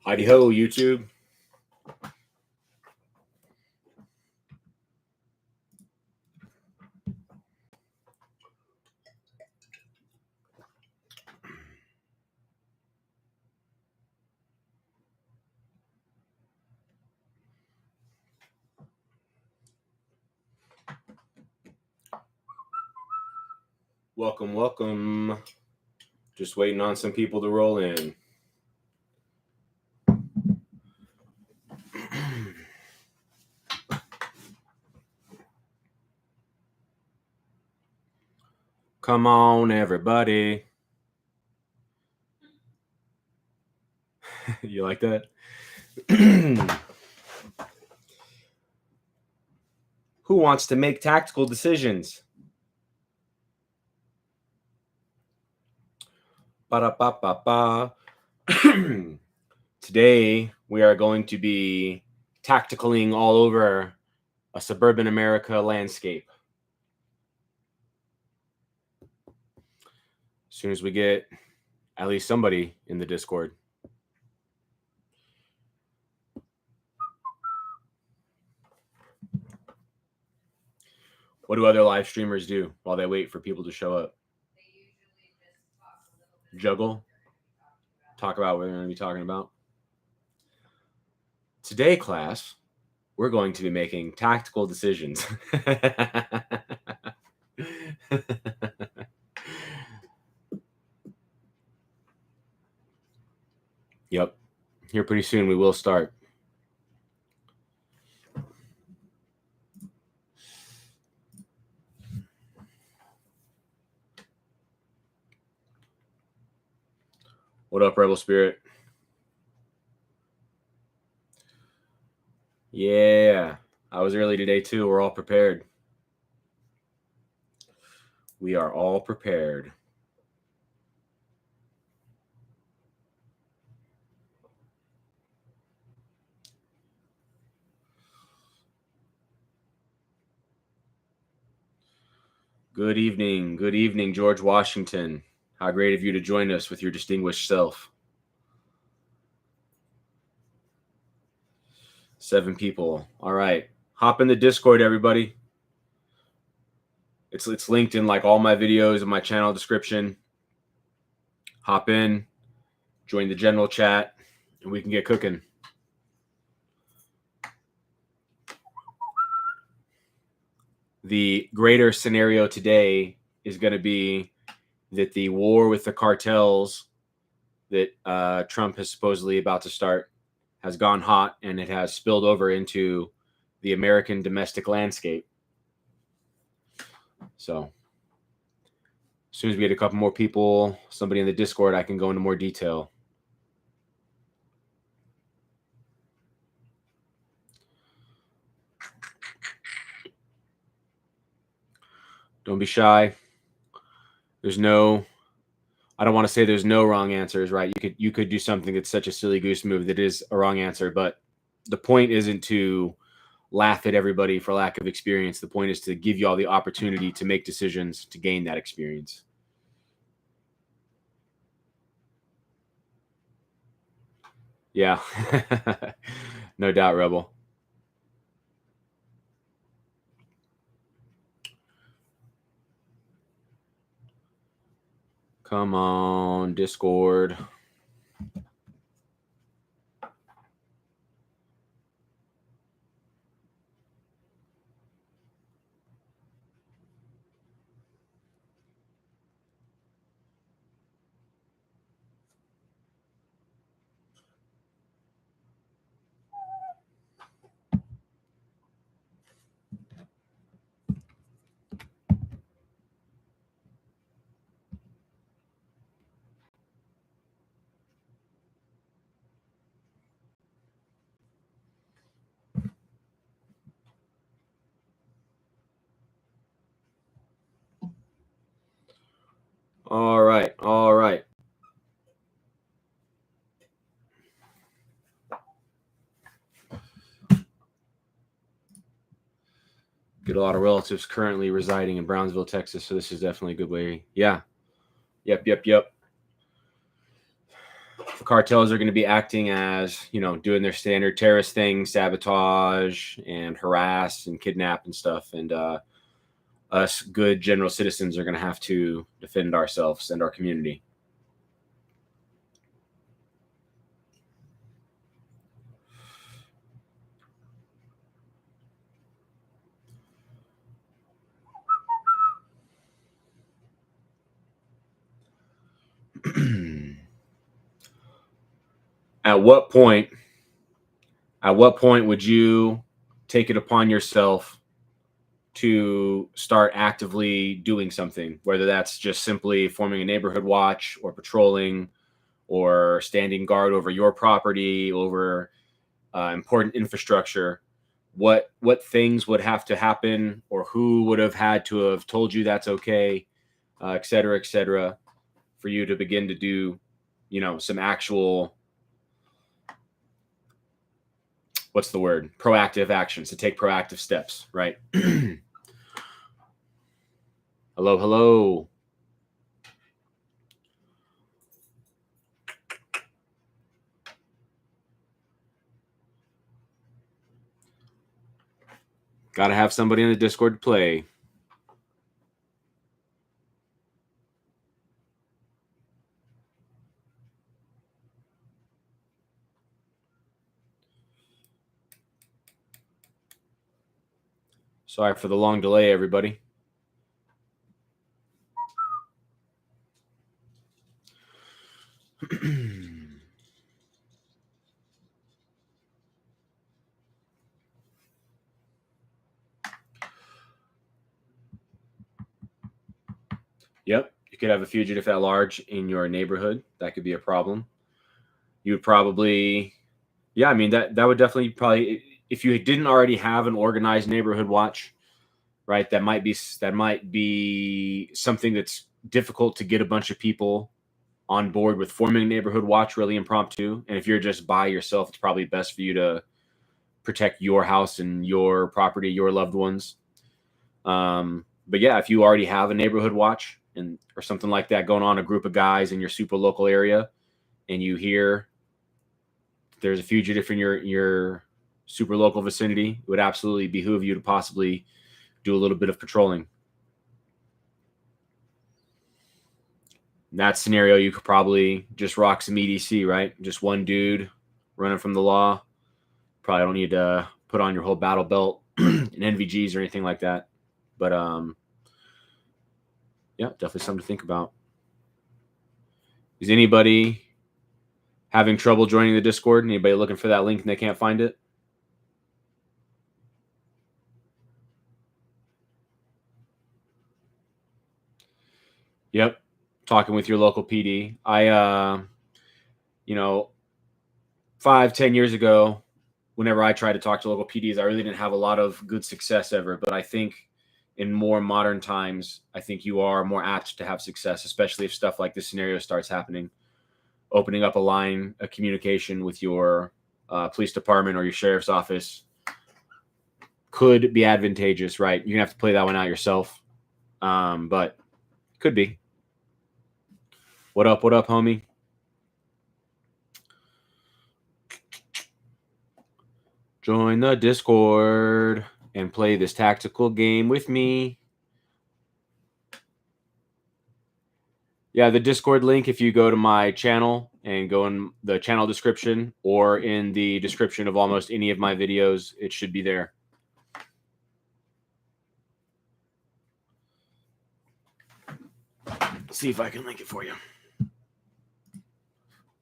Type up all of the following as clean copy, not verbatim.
Heidi ho, YouTube. Welcome, welcome. Just waiting on some people to roll in. Come on, everybody. You like that? Who wants to make tactical decisions? Ba-da-ba-ba-ba. Today, we are going to be tacticaling all over a suburban America landscape. As soon as we get at least somebody in the Discord. What do other live streamers do while they wait for people to show up? They usually just talk a little bit. Juggle? Talk about what we're going to be talking about. Today, class, we're going to be making tactical decisions. Yep. Here pretty soon we will start. What up, Rebel Spirit? Yeah, I was early today too. We're all prepared. We are all prepared. Good evening, George Washington. How great of you to join us with your distinguished self. 7 people. All right. Hop in the Discord, everybody. It's linked in like all my videos in my channel description. Hop in, join the general chat, and we can get cooking. The greater scenario today is going to be that the war with the cartels that Trump is supposedly about to start has gone hot, and it has spilled over into the American domestic landscape. So as soon as we get a couple more people, somebody in the Discord, I can go into more detail. Don't be shy. I don't want to say there's no wrong answers, right? You could do something that's such a silly goose move that is a wrong answer, but the point isn't to laugh at everybody for lack of experience. The point is to give you all the opportunity to make decisions to gain that experience. Yeah. No doubt, Rebel. Come on, Discord. All right. Get a lot of relatives currently residing in Brownsville, Texas, so this is definitely a good way. Yeah. Yep. cartels are going to be acting as, doing their standard terrorist thing, sabotage and harass and kidnap and stuff. And us good general citizens are going to have to defend ourselves and our community. At what point would you take it upon yourself to start actively doing something, whether that's just simply forming a neighborhood watch or patrolling or standing guard over your property, over important infrastructure? What things would have to happen, or who would have had to have told you that's okay, et cetera, for you to begin to do, some actual, what's the word? Proactive actions, to take proactive steps, right? Hello, hello. Got to have somebody in the Discord to play. Sorry for the long delay, everybody. Yep, you could have a fugitive at large in your neighborhood. That could be a problem. You would probably, yeah, I mean that would definitely probably, if you didn't already have an organized neighborhood watch, right? That might be something that's difficult to get a bunch of people on board with forming a neighborhood watch really impromptu. And if you're just by yourself, it's probably best for you to protect your house and your property, your loved ones. But yeah, if you already have a neighborhood watch or something like that going on, a group of guys in your super local area, and you hear there's a fugitive in your super local vicinity, it would absolutely behoove you to possibly do a little bit of patrolling. In that scenario, you could probably just rock some EDC, right? Just one dude running from the law. Probably don't need to put on your whole battle belt and NVGs or anything like that. But yeah, definitely something to think about. Is anybody having trouble joining the Discord? Anybody looking for that link and they can't find it? Yep. Talking with your local PD. I 5-10 years ago, whenever I tried to talk to local PDs, I really didn't have a lot of good success ever. But I think in more modern times, I think you are more apt to have success, especially if stuff like this scenario starts happening. Opening up a line of communication with your police department or your sheriff's office could be advantageous, right? You're gonna have to play that one out yourself, but could be. What up, homie? Join the Discord and play this tactical game with me. Yeah, the Discord link, if you go to my channel and go in the channel description or in the description of almost any of my videos, it should be there. Let's see if I can link it for you.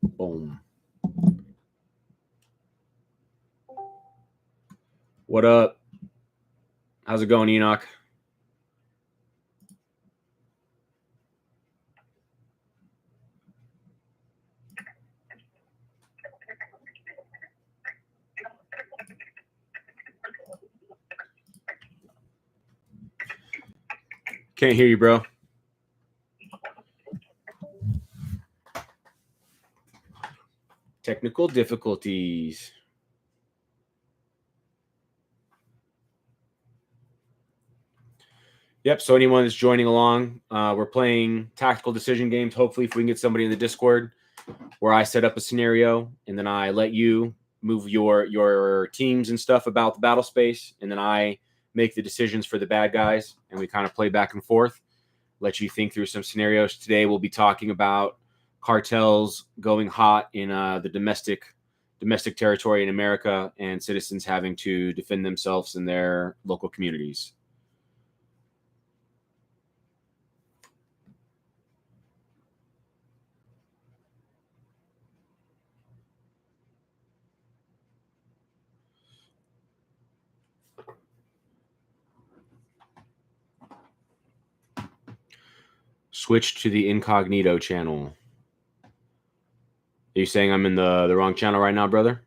Boom. What up? How's it going, Enoch? Can't hear you, bro. Technical difficulties. Yep, so anyone that's joining along, we're playing tactical decision games. Hopefully, if we can get somebody in the Discord, where I set up a scenario, and then I let you move your teams and stuff about the battle space, and then I make the decisions for the bad guys, and we kind of play back and forth, let you think through some scenarios. Today we'll be talking about cartels going hot in the domestic territory in America, and citizens having to defend themselves in their local communities. Switch to the incognito channel. Are you saying I'm in the wrong channel right now, brother?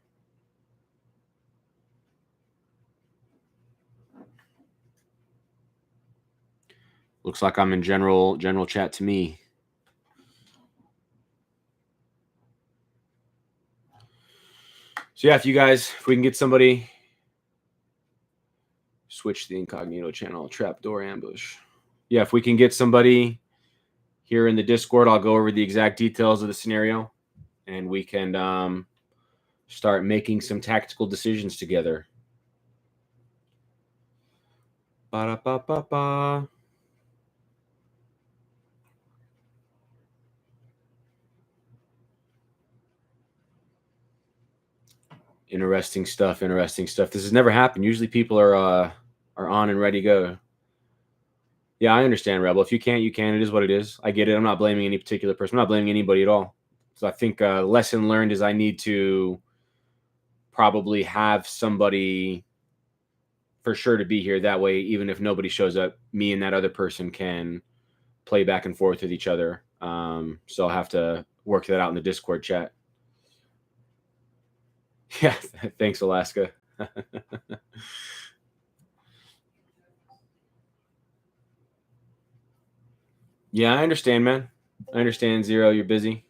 Looks like I'm in general chat to me. So yeah, if we can get somebody, switch the incognito channel, trapdoor ambush. Yeah, if we can get somebody here in the Discord, I'll go over the exact details of the scenario, and we can start making some tactical decisions together. Ba-da-ba-ba-ba. Interesting stuff. This has never happened. Usually people are on and ready to go. Yeah, I understand, Rebel. If you can't, you can. It is what it is. I get it. I'm not blaming any particular person. I'm not blaming anybody at all. So I think lesson learned is I need to probably have somebody for sure to be here. That way, even if nobody shows up, me and that other person can play back and forth with each other. So I'll have to work that out in the Discord chat. Yeah, thanks, Alaska. Yeah, I understand, man. I understand, Zero. You're busy.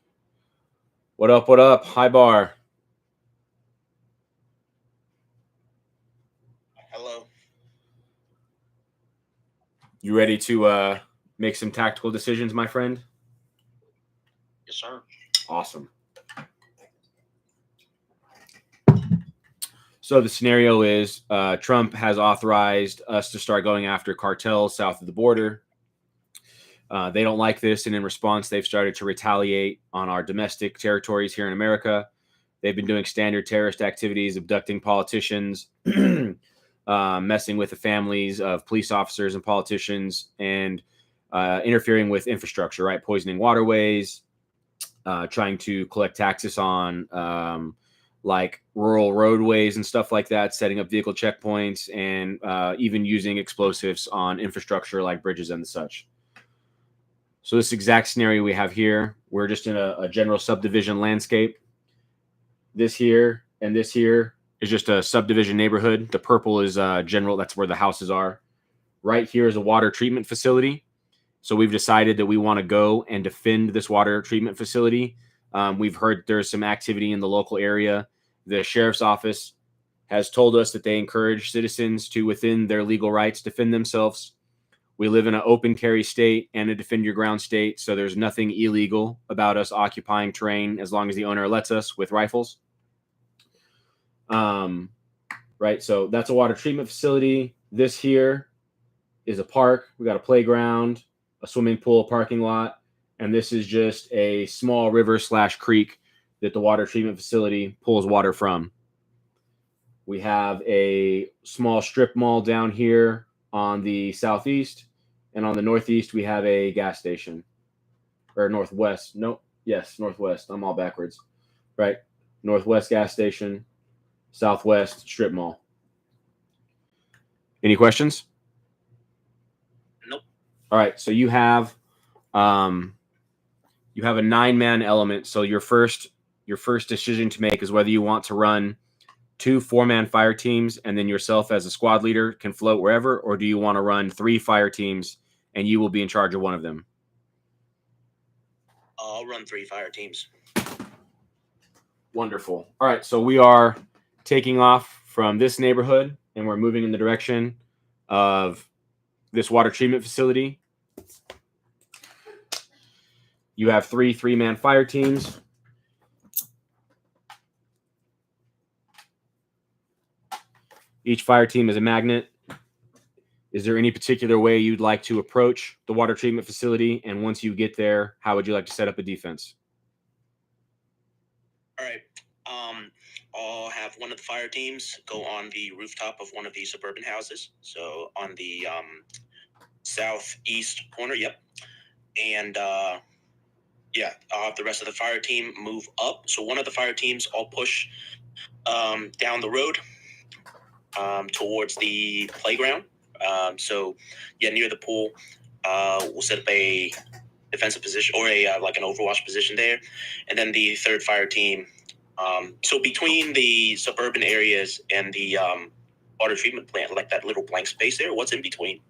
What up? What up? Hi, Bar. Hello. You ready to make some tactical decisions, my friend? Yes, sir. Awesome. So the scenario is Trump has authorized us to start going after cartels south of the border. They don't like this, and in response, they've started to retaliate on our domestic territories here in America. They've been doing standard terrorist activities, abducting politicians, messing with the families of police officers and politicians, and interfering with infrastructure, right? Poisoning waterways, trying to collect taxes on like rural roadways and stuff like that, setting up vehicle checkpoints, and even using explosives on infrastructure like bridges and such. So this exact scenario we have here, we're just in a general subdivision landscape. This here and this here is just a subdivision neighborhood. The purple is general. That's where the houses are. Right here is a water treatment facility. So we've decided that we want to go and defend this water treatment facility. We've heard there's some activity in the local area. The sheriff's office has told us that they encourage citizens to, within their legal rights, defend themselves. We live in an open carry state and a defend your ground state, so there's nothing illegal about us occupying terrain as long as the owner lets us with rifles. Right, so that's a water treatment facility. This here is a park. We got a playground, a swimming pool, parking lot, and this is just a small river / creek that the water treatment facility pulls water from. We have a small strip mall down here on the southeast, and on the northeast we have a gas station, or northwest. Nope. Yes, northwest. I'm all backwards. Right. Northwest gas station, southwest strip mall. Any questions? Nope. All right. So you have a 9-man element. So your first decision to make is whether you want to run 2 4-man fire teams, and then yourself as a squad leader can float wherever, or do you want to run 3 fire teams and you will be in charge of one of them? I'll run 3 fire teams. Wonderful. All right, so we are taking off from this neighborhood, and we're moving in the direction of this water treatment facility. You have 3 3-man fire teams. Each fire team is a magnet. Is there any particular way you'd like to approach the water treatment facility? And once you get there, how would you like to set up a defense? All right. I'll have one of the fire teams go on the rooftop of one of the suburban houses. So on the southeast corner. Yep. And yeah, I'll have the rest of the fire team move up. So one of the fire teams, I'll push down the road towards the playground. So yeah, near the pool, we'll set up a defensive position or a like an overwatch position there, and then the third fire team. So between the suburban areas and the water treatment plant, like that little blank space there, what's in between?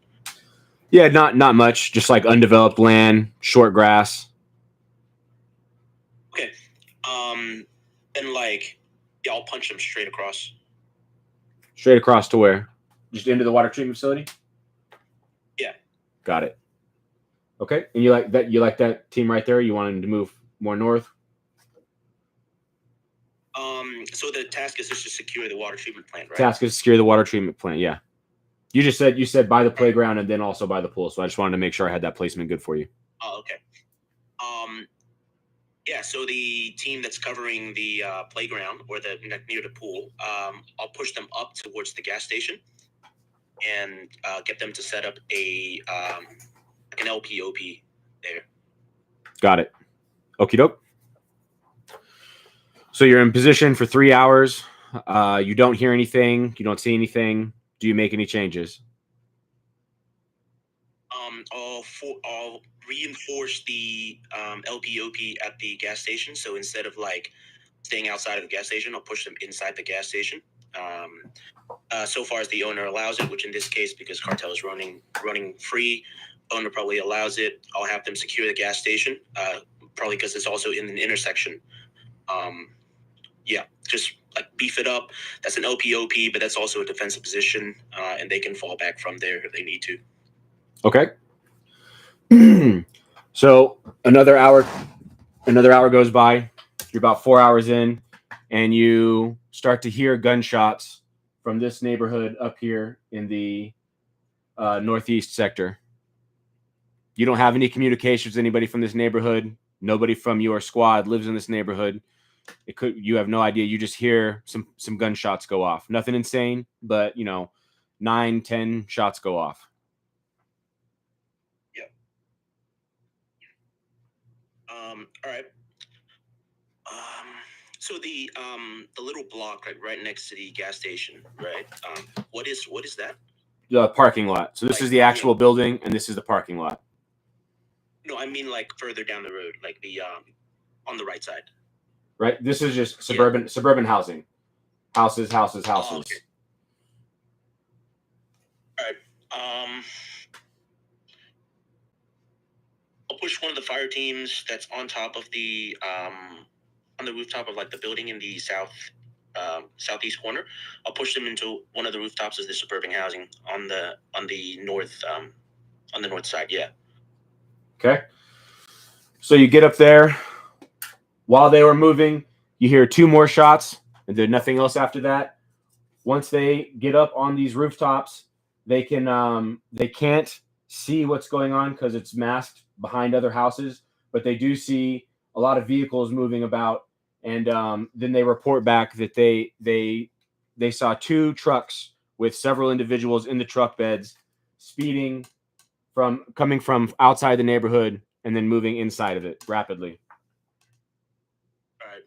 Yeah, not much. Just like undeveloped land, short grass. Okay. And like, yeah, I'll punch them straight across. Straight across to where? Just into the water treatment facility? Yeah. Got it. Okay. And you like that? You like that team right there? You want them to move more north? So the task is just to secure the water treatment plant, right? Task is secure the water treatment plant. Yeah. You said by the playground and then also by the pool. So I just wanted to make sure I had that placement good for you. Oh, okay. Yeah. So the team that's covering the playground or the near the pool, I'll push them up towards the gas station and get them to set up a like an LPOP there. Got it. Okie doke. So you're in position for 3 hours. You don't hear anything. You don't see anything. Do you make any changes? I'll reinforce the LPOP at the gas station. So instead of like staying outside of the gas station, I'll push them inside the gas station. So far as the owner allows it, which in this case, because cartel is running free, owner probably allows it. I'll have them secure the gas station, probably because it's also in an intersection. Yeah, just like beef it up. That's an LPOP, but that's also a defensive position, and they can fall back from there if they need to. Okay. So another hour goes by. You're about 4 hours in, and you start to hear gunshots from this neighborhood up here in the northeast sector. You don't have any communications with anybody from this neighborhood. Nobody from your squad lives in this neighborhood. You have no idea. You just hear some gunshots go off. Nothing insane, but 9, 10 shots go off. All right. So the little block right next to the gas station, right? What is that? The parking lot. So this is the actual building, and this is the parking lot. No, I mean like further down the road, like the on the right side. Right. This is just suburban housing. Houses. Oh, okay. All right. I'll push one of the fire teams that's on top of the on the rooftop of like the building in the southeast corner. I'll push them into one of the rooftops of the suburban housing on the north side. Yeah. Okay. So you get up there. While they were moving, you hear 2 more shots, and there's nothing else after that. Once they get up on these rooftops, they can't see what's going on because it's masked behind other houses, but they do see a lot of vehicles moving about, and then they report back that they saw 2 trucks with several individuals in the truck beds speeding coming from outside the neighborhood and then moving inside of it rapidly. All right.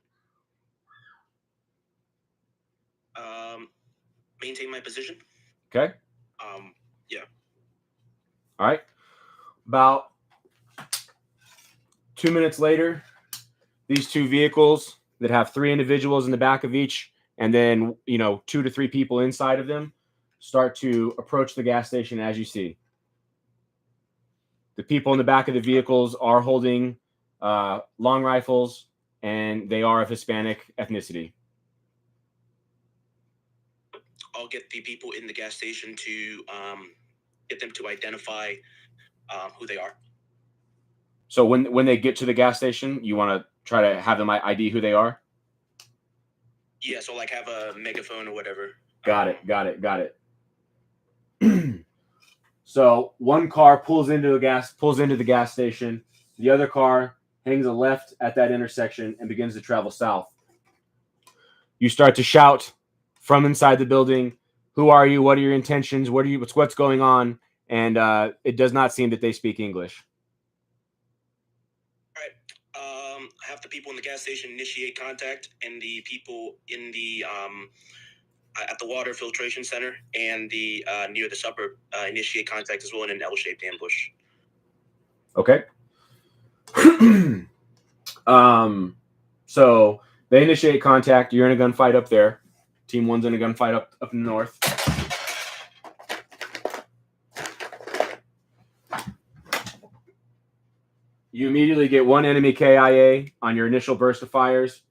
Maintain my position. Okay. Yeah. All right. About 2 minutes later, these 2 vehicles that have 3 individuals in the back of each, and then 2 to 3 people inside of them, start to approach the gas station. As you see, the people in the back of the vehicles are holding long rifles, and they are of Hispanic ethnicity. I'll get the people in the gas station to get them to identify who they are. So when they get to the gas station, you want to try to have them ID who they are? Yeah, so like have a megaphone or whatever Got it. So one car pulls into the gas station. The other car hangs a left at that intersection and begins to travel south. You start to shout from inside the building, "Who are you? What are your intentions? What's going on?" And it does not seem that they speak English. All right. Have the people in the gas station initiate contact, and the people in the at the water filtration center and the near the suburb initiate contact as well in an L-shaped ambush. Okay. So they initiate contact. You're in a gunfight up there. Team 1's in a gunfight up in the north. You immediately get one enemy KIA on your initial burst of fires.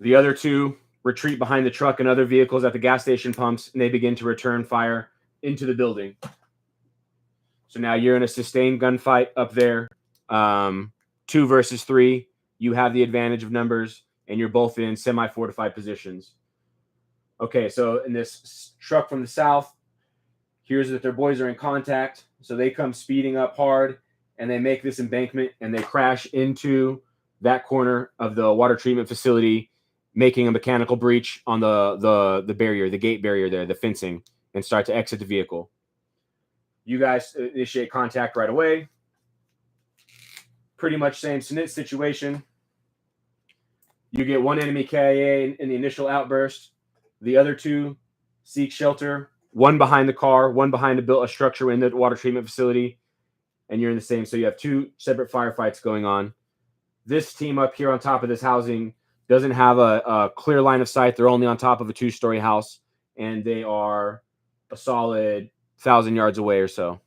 The other two retreat behind the truck and other vehicles at the gas station pumps, and they begin to return fire into the building. So now you're in a sustained gunfight up there. 2 versus 3. You have the advantage of numbers, and you're both in semi-fortified positions. Okay, so in this truck from the south, here's that their boys are in contact. So they come speeding up hard, and they make this embankment, and they crash into that corner of the water treatment facility, making a mechanical breach on the barrier, the gate barrier there, the fencing, and start to exit the vehicle. You guys initiate contact right away. Pretty much same situation. You get one enemy KIA in the initial outburst. The other 2 seek shelter, one behind the car, one behind a structure in the water treatment facility, and you're in the same. So you have 2 separate firefights going on. This team up here on top of this housing doesn't have a clear line of sight. They're only on top of a 2-story house, and they are a solid 1,000 yards away or so.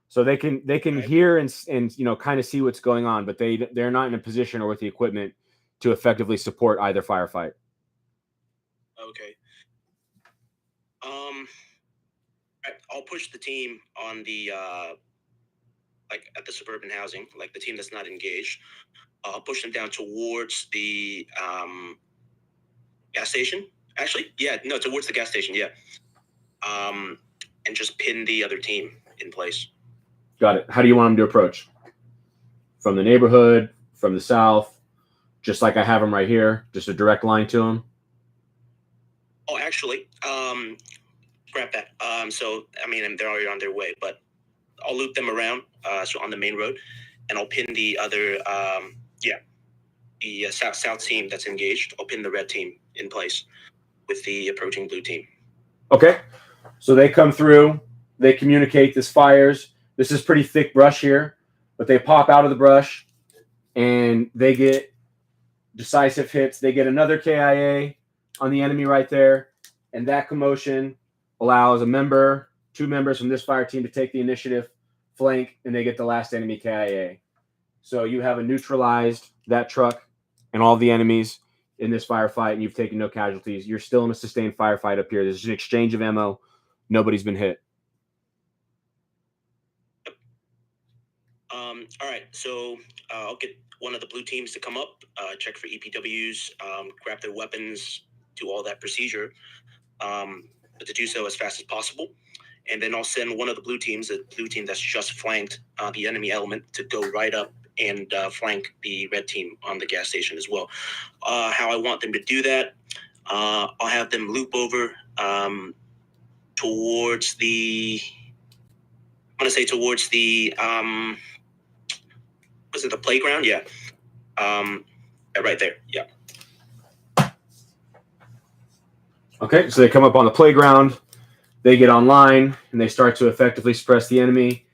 So they can hear and kind of see what's going on, but they're not in a position or with the equipment to effectively support either firefight. Okay. I'll push the team on the at the suburban housing, like the team that's not engaged. I'll push them down towards the gas station. Actually, towards the gas station. Yeah. And just pin the other team in place. Got it. How do you want them to approach? From the neighborhood, from the south, just like I have them right here, just a direct line to them? Oh, actually, scrap that. So, I mean, they're already on their way, but I'll loop them around, so on the main road, and I'll pin the other, the south team that's engaged. I'll pin the red team in place with the approaching blue team. Okay. So they come through. They communicate this fires. This is pretty thick brush here, but they pop out of the brush, and they get decisive hits. They get another KIA on the enemy right there, and that commotion allows 2 members from this fire team to take the initiative, flank, and they get the last enemy KIA. So you have neutralized that truck and all the enemies in this firefight, and you've taken no casualties. You're still in a sustained firefight up here. There's an exchange of ammo. Nobody's been hit. All right, so I'll get one of the blue teams to come up, check for EPWs, grab their weapons, do all that procedure, but to do so as fast as possible. And then I'll send one of the blue teams, a blue team that's just flanked the enemy element, to go right up and flank the red team on the gas station as well. How I want them to do that, I'll have them loop over towards the, was it the playground? Yeah. Right there. Yeah. Okay, so they come up on the playground. They get online, and they start to effectively suppress the enemy.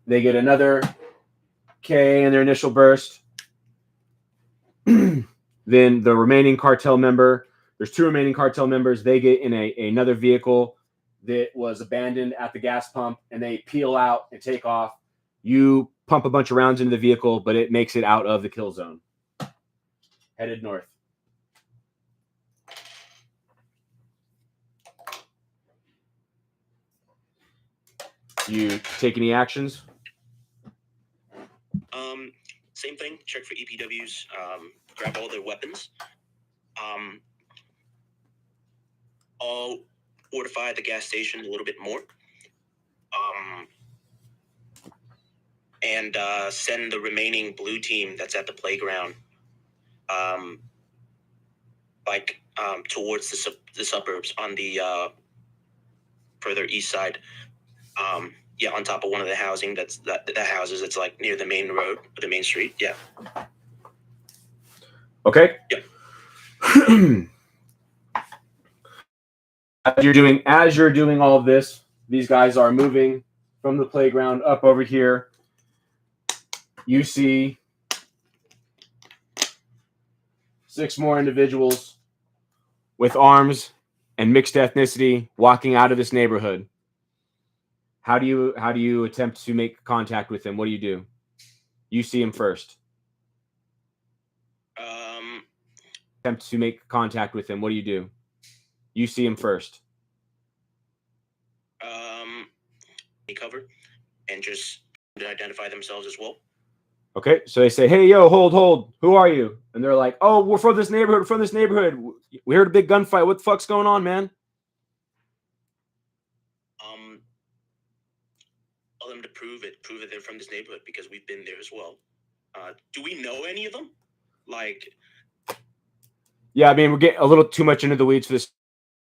They get another K in their initial burst. Then the remaining cartel member, there's 2 remaining cartel members. They get in another vehicle that was abandoned at the gas pump, and they peel out and take off. You pump a bunch of rounds into the vehicle, but it makes it out of the kill zone. Headed north. You take any actions? Same thing. Check for EPWs. Grab all their weapons. I'll fortify the gas station a little bit more. And send the remaining blue team that's at the playground, towards the suburbs on the further east side. On top of one of the housing that houses. It's like near the main road, or the main street. Yeah. Okay. Yeah. As you're doing all of this, these guys are moving from the playground up over here. You see 6 more individuals with arms and mixed ethnicity walking out of this neighborhood. How do you attempt to make contact with them? What do you do? You see him first. Attempt to make contact with him. What do you do? You see him first. Cover and just identify themselves as well. Okay, so they say, "Hey, yo, hold. Who are you?" And they're like, "Oh, we're from this neighborhood. We heard a big gunfight. What the fuck's going on, man?" Tell them to prove it they're from this neighborhood because we've been there as well. Do we know any of them? Yeah, I mean, we're getting a little too much into the weeds for this.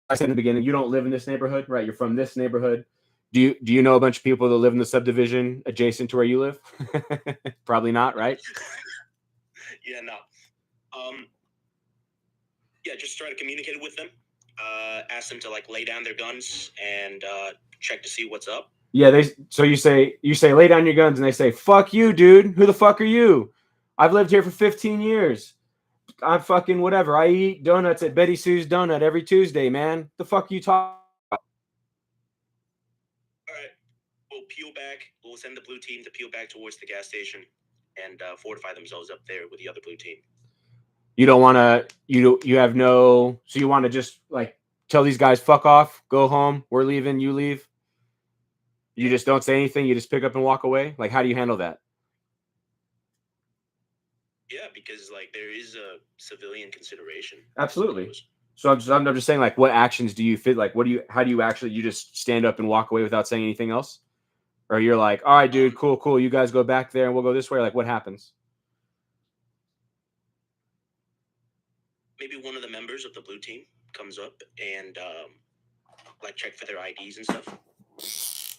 I said in the beginning, you don't live in this neighborhood, right? You're from this neighborhood. Do you know a bunch of people that live in the subdivision adjacent to where you live? Probably not, right? Yeah, no. Just try to communicate with them. Ask them to lay down their guns and check to see what's up. Yeah, so you say lay down your guns, and they say, "Fuck you, dude. Who the fuck are you? I've lived here for 15 years. I'm fucking whatever. I eat donuts at Betty Sue's Donut every Tuesday, man. The fuck you talking about?" All right. We'll peel back. We'll send the blue team to peel back towards the gas station and fortify themselves up there with the other blue team. You don't want to. You have no. So you want to just tell these guys, "Fuck off. Go home. We're leaving. You leave." You just don't say anything. You just pick up and walk away. How do you handle that? Yeah, because there is a civilian consideration. Absolutely. So I'm just saying, what actions do you fit? How do you actually, you just stand up and walk away without saying anything else? Or you're like, "All right, dude, cool. You guys go back there and we'll go this way." What happens? Maybe one of the members of the blue team comes up and check for their IDs and stuff.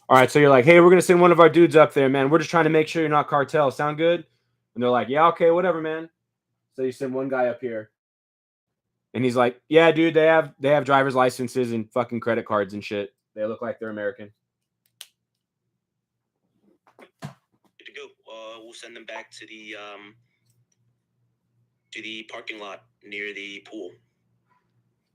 All right, so you're like, "Hey, we're gonna send one of our dudes up there, man. We're just trying to make sure you're not cartel. Sound good?" And they're like, "Yeah, okay, whatever, man." So you send one guy up here, and he's like, "Yeah, dude, they have driver's licenses and fucking credit cards and shit. They look like they're American." Good to go. We'll send them back to the parking lot near the pool.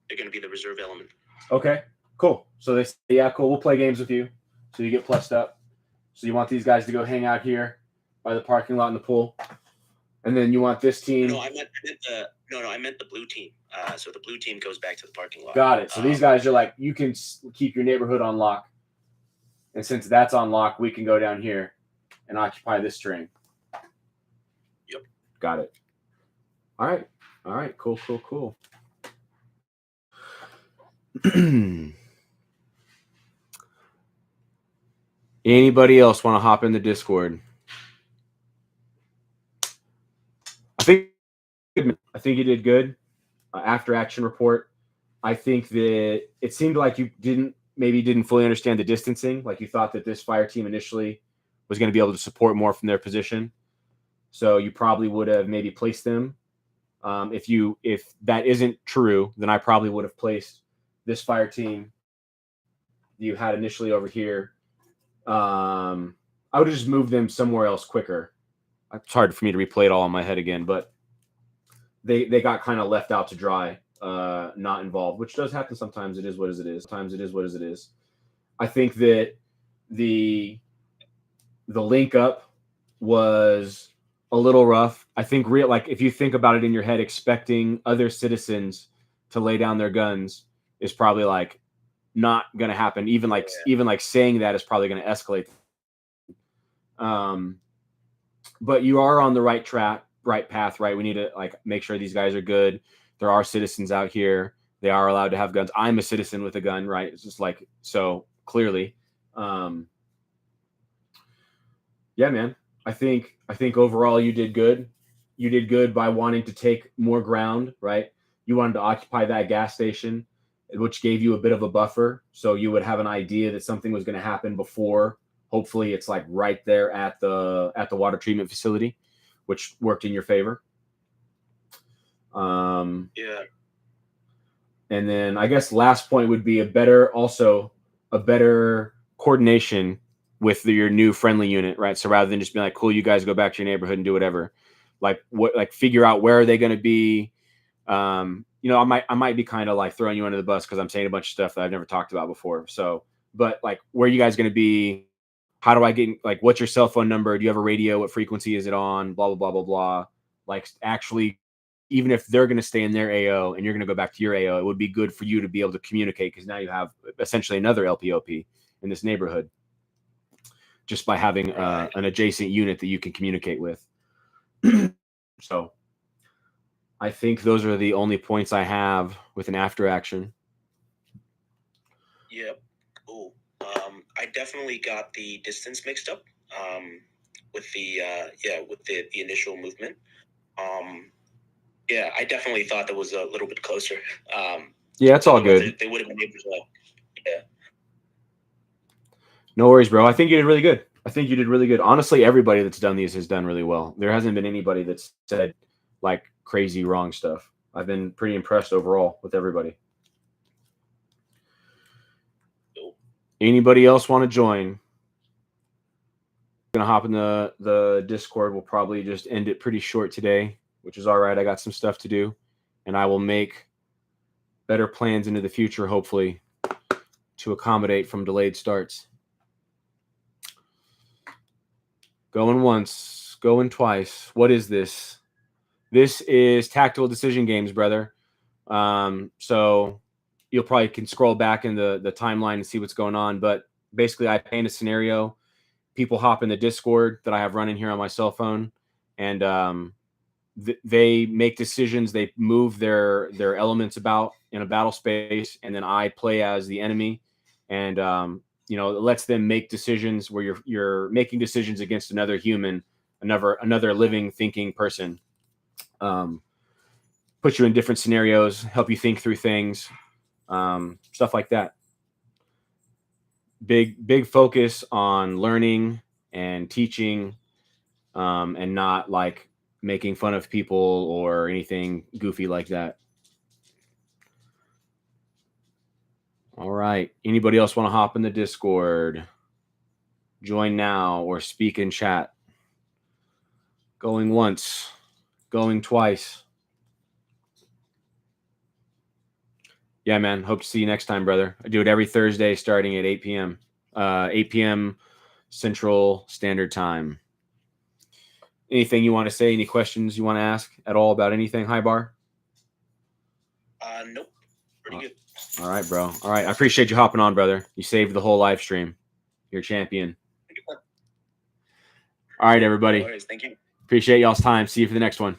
They're going to be the reserve element. Okay, cool. So they say, "Yeah, cool. We'll play games with you." So you get plussed up. So you want these guys to go hang out here by the parking lot in the pool, and then you want this team. No, I meant the blue team. So the blue team goes back to the parking lot. Got it. So these guys are like, "You can keep your neighborhood on lock, and since that's on lock, we can go down here and occupy this terrain." Yep. Got it. All right. Cool. Anybody else want to hop in the Discord? I think you did good. After action report, I think that it seemed like you didn't fully understand the distancing. You thought that this fire team initially was going to be able to support more from their position. So you probably would have maybe placed them. If that isn't true, then I probably would have placed this fire team you had initially over here. I would have just moved them somewhere else quicker. It's hard for me to replay it all in my head again, but they got kind of left out to dry, not involved, which does happen sometimes. It is what it is. I think that the link up was a little rough. I think if you think about it in your head, expecting other citizens to lay down their guns is probably not going to happen. Even saying that is probably going to escalate. But you are on the right path, right? We need to make sure these guys are good. There are citizens out here. They are allowed to have guns. I'm a citizen with a gun, right? It's just like, so clearly. Yeah, man. I think overall you did good. You did good by wanting to take more ground, right? You wanted to occupy that gas station, which gave you a bit of a buffer, so you would have an idea that something was going to happen before. Hopefully, it's like right there at the water treatment facility, which worked in your favor. Yeah. And then I guess last point would be a better coordination with your new friendly unit, right? So rather than just being like, cool, you guys go back to your neighborhood and do whatever, like figure out where are they going to be. You know, I might be kind of like throwing you under the bus because I'm saying a bunch of stuff that I've never talked about before. So, but like, where are you guys going to be? How do I get, like, what's your cell phone number? Do you have a radio? What frequency is it on? Blah, blah, blah, blah, blah. Like, actually, even if they're going to stay in their AO and you're going to go back to your AO, it would be good for you to be able to communicate, because now you have essentially another LPOP in this neighborhood just by having an adjacent unit that you can communicate with. So I think those are the only points I have with an after action. Yep. Cool. I definitely got the distance mixed up with the initial movement. Yeah, I definitely thought that was a little bit closer. Yeah, it's all good. They would have been able to. Yeah. No worries, bro. I think you did really good. Honestly, everybody that's done these has done really well. There hasn't been anybody that's said like crazy wrong stuff. I've been pretty impressed overall with everybody. Cool. Anybody else want to join? Gonna hop in the Discord. We'll probably just end it pretty short today, which is all right. I got some stuff to do, and I will make better plans into the future, hopefully, to accommodate from delayed starts. Going once, going twice. What is this? This is Tactical Decision Games, brother. So you'll probably can scroll back in the timeline and see what's going on. But basically, I paint a scenario. People hop in the Discord that I have running here on my cell phone, and they make decisions. They move their elements about in a battle space, and then I play as the enemy, and you know, it lets them make decisions where you're making decisions against another human, another living, thinking person. Put you in different scenarios, help you think through things, stuff like that. Big focus on learning and teaching, and not like making fun of people or anything goofy like that. All right. Anybody else want to hop in the Discord? Join now or speak in chat. Going once, going twice. Yeah, man. Hope to see you next time, brother. I do it every Thursday starting at 8 p.m. 8 p.m. Central Standard Time. Anything you want to say? Any questions you want to ask at all about anything, Highbar? Nope. Pretty good. All right, bro. All right. I appreciate you hopping on, brother. You saved the whole live stream. You're a champion. All right, everybody. No worries. Thank you. Appreciate y'all's time. See you for the next one.